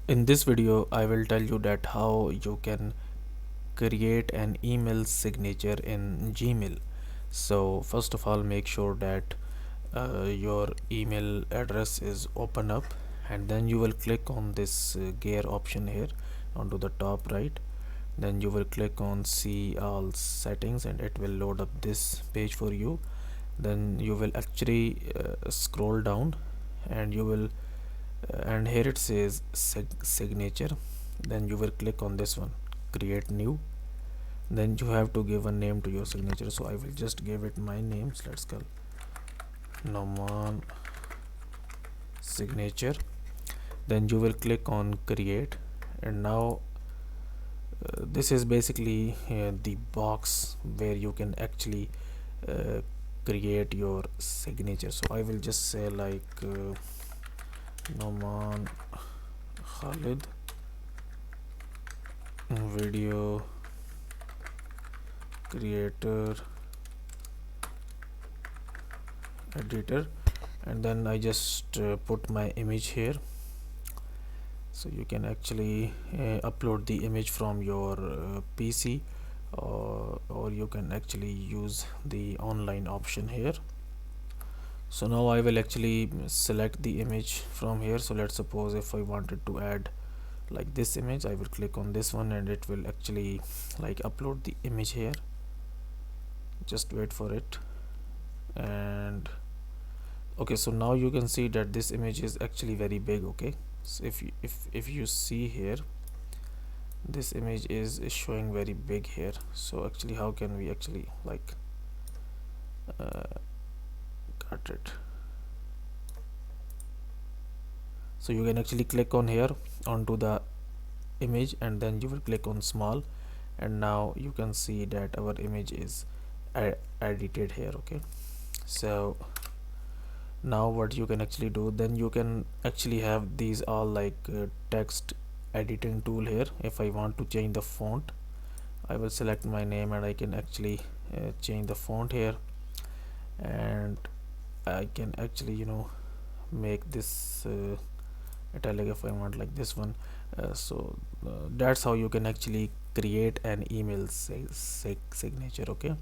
In this video, I will tell you that how you can create an email signature in Gmail. So first of all, make sure that your email address is open up, and then you will click on this gear option here onto the top right. Then you will click on see all settings and it will load up this page for you. Then you will actually scroll down, and you will and here it says signature. Then you will click on this one, create new. Then you have to give a name to your signature, so I will just give it my name. So let's call Noman signature. Then you will click on create, and now this is basically the box where you can actually uh, create your signature. So I will just say like Noman Khalid video creator editor, and then I just put my image here. So you can actually upload the image from your PC, or you can actually use the online option here. So now I will actually select the image from here. So let's suppose if I wanted to add like this image, I will click on this one and it will actually like upload the image here. Just wait for it. And okay, so now you can see that this image is actually very big. Okay, so if you see here, this image is showing very big here. So actually, how can we actually like cut it? So you can actually click on here onto the image, and then you will click on small, and now you can see that our image is edited here. Okay, so now what you can actually do, then you can actually have these all like text editing tool here. If I want to change the font, I will select my name and I can actually change the font here, and I can actually make this italic if I want, like this one. That's how you can actually create an email signature. Okay,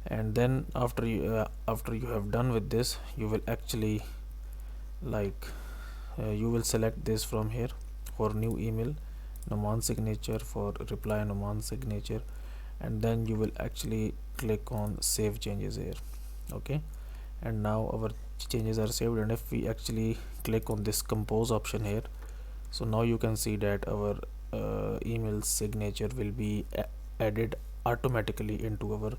and then after you have done with this, you will actually like you will select this from here for new email Noman signature, for reply Noman signature, and then you will actually click on save changes here. Okay, and now our changes are saved, and if we actually click on this compose option here, so now you can see that our email signature will be added automatically into our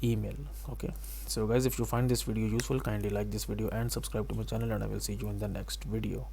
email. Okay, so guys, if you find this video useful, kindly like this video and subscribe to my channel, and I will see you in the next video.